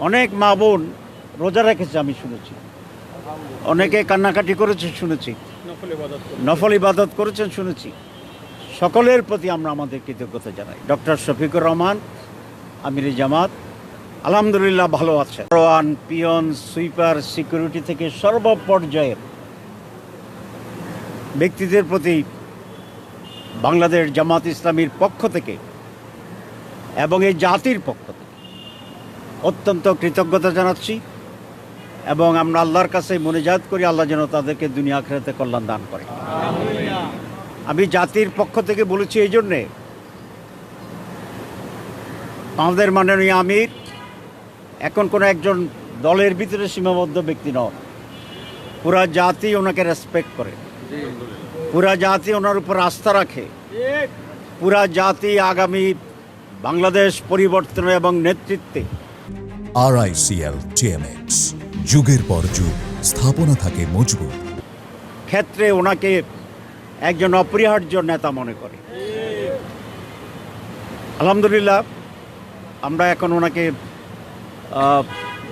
অনেক মা বোন রোজা রেখেছে আমি শুনেছি, অনেকে কান্নাকাটি করেছে শুনেছি, নফল ইবাদত করেছেন শুনেছি। সকলের প্রতি আমরা আমাদের কৃতজ্ঞতা জানাই। ডক্টর শফিকুর রহমান, আমিরে জামাত, আলহামদুলিল্লাহ ভালো আছেন। দারোয়ান, পিয়ন, সুইপার, সিকিউরিটি থেকে সর্বপর্যায়ের ব্যক্তিদের প্রতি বাংলাদেশ জামাত ইসলামীর পক্ষ থেকে এবং এই জাতির পক্ষ থেকে অত্যন্ত কৃতজ্ঞতা জানাচ্ছি এবং আমরা আল্লাহর কাছে মুনাজাত করি, আল্লাহ যেন তাদেরকে দুনিয়া আখিরাতে কল্যাণ দান করে। আমি জাতির পক্ষ থেকে বলেছি এই জন্যে, আমাদের মাননীয় আমির এখন কোনো একজন দলের ভিতরে সীমাবদ্ধ ব্যক্তি নন। পুরা জাতি ওনাকে রেসপেক্ট করে, পুরা জাতি ওনার উপর আস্থা রাখে, পুরা জাতি আগামী বাংলাদেশ পরিবর্তন এবং নেতৃত্বে RICL TMX যুগের পর যুগ স্থাপনা থাকে মজবুত ক্ষেত্রে ওনাকে একজন অপরিহার্য নেতা মনে করে। আলহামদুলিল্লাহ আমরা এখন ওনাকে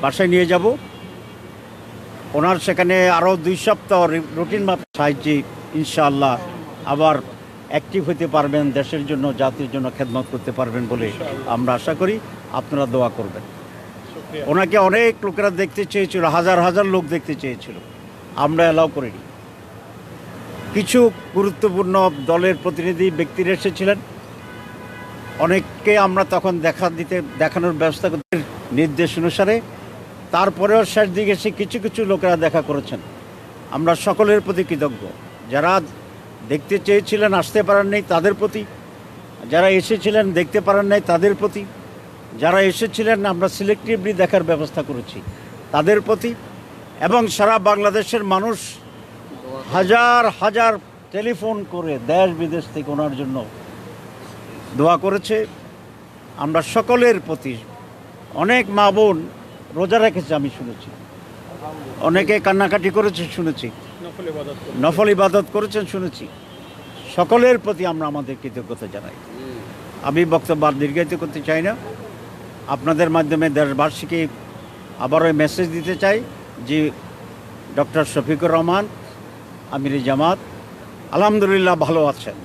বাসায় নিয়ে যাব। ওনার সেখানে আরও 2 সপ্তাহ রুটিন মাফিক সাহায্যে ইনশাআল্লাহ আবার অ্যাক্টিভ হতে পারবেন, দেশের জন্য জাতির জন্য খেদমত করতে পারবেন বলে আমরা আশা করি। আপনারা দোয়া করবেন। ওনাকে অনেক লোকেরা দেখতে চেয়েছিল, হাজার হাজার লোক দেখতে চেয়েছিল, আমরা অ্যালাউ করিনি। কিছু গুরুত্বপূর্ণ দলের প্রতিনিধি ব্যক্তিরা এসেছিলেন, অনেককে আমরা তখন দেখানোর ব্যবস্থা করতে নির্দেশ অনুসারে। তারপরেও শেষ দিকে এসে কিছু কিছু লোকেরা দেখা করেছেন। আমরা সকলের প্রতি কৃতজ্ঞ। যারা দেখতে চেয়েছিলেন আসতে পারেন নাই তাদের প্রতি, যারা এসেছিলেন দেখতে পারেন নাই তাদের প্রতি, যারা এসেছিলেন আমরা সিলেক্টিভলি দেখার ব্যবস্থা করেছি তাদের প্রতি, এবং সারা বাংলাদেশের মানুষ হাজার হাজার টেলিফোন করে দেশ বিদেশ থেকে ওনার জন্য দোয়া করেছে। আমরা সকলের প্রতি, অনেক মা বোন রোজা রেখেছে আমি শুনেছি, অনেকে কান্নাকাটি করেছে শুনেছি, নফল ইবাদত করেছেন শুনেছি। সকলের প্রতি আমরা আমাদের কৃতজ্ঞতা জানাই। আমি বক্তব্য দীর্ঘায়িত করতে চাই না। আপনাদের মাধ্যমে দেশবাসীকে আবারও মেসেজ দিতে চাই যে ডক্টর শফিকুর রহমান, আমিরে জামাত, আলহামদুলিল্লাহ ভালো আছেন।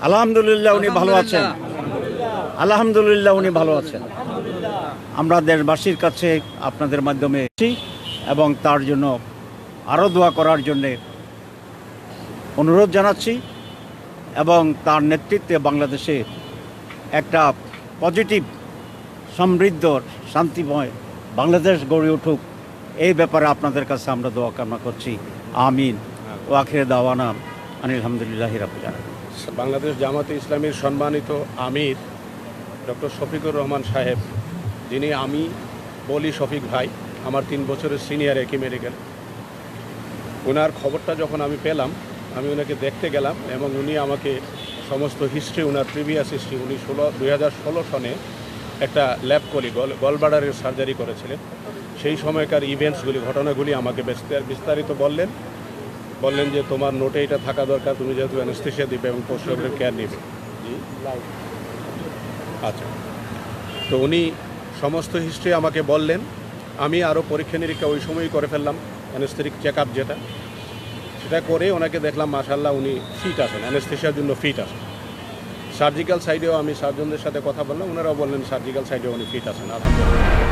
আলহামদুলিল্লাহ উনি ভালো আছেন। আলহামদুলিল্লাহ উনি ভালো আছেন। আমরা দেশবাসীর কাছে আপনাদের মাধ্যমে এবং তার জন্য আরও দোয়া করার জন্যে অনুরোধ জানাচ্ছি এবং তার নেতৃত্বে বাংলাদেশে একটা পজিটিভ, সমৃদ্ধ, শান্তিময় বাংলাদেশ গড়ে উঠুক, এই ব্যাপারে আপনাদের কাছে আমরা দোয়া কামনা করছি। আমিন ও আখিরে দাওয়ানা আলহামদুলিল্লাহি রাব্বিল আলামিন। বাংলাদেশ জামাতে ইসলামীর সম্মানিত আমির ডক্টর শফিকুর রহমান সাহেব, যিনি আমি বলি শফিক ভাই, আমার 3 বছরের সিনিয়র একই মেডিকেল। ওনার খবরটা যখন আমি পেলাম, আমি ওনাকে দেখতে গেলাম এবং উনি আমাকে সমস্ত হিস্ট্রি, ওনার প্রিভিয়াস হিস্ট্রি, উনি 2016 সনে একটা ল্যাব গলব্লাডারের সার্জারি করেছিলেন। সেই সময়কার ইভেন্টসগুলি, ঘটনাগুলি আমাকে বিস্তারিত বললেন যে তোমার নোটে এটা থাকা দরকার, তুমি যেহেতু অ্যানেস্থেসিয়া দিবে এবং পোস্ট অপারেটিভ কেয়ার নেবে। জি আচ্ছা, তো উনি সমস্ত হিস্ট্রি আমাকে বললেন। আমি আরও পরীক্ষা নিরীক্ষা ওই সময়ই করে ফেললাম, অ্যানেস্থেটিক চেক আপ সেটা করে ওনাকে দেখলাম মাশাআল্লাহ উনি ফিট আছেন, অ্যানেস্থেসিয়ার জন্য ফিট আছেন। সার্জিক্যাল সাইডেও আমি সার্জনদের সাথে কথা বললাম, ওনারাও বললেন সার্জিক্যাল সাইডেও উনি ফিট আছেন। আলহামদুলিল্লাহ।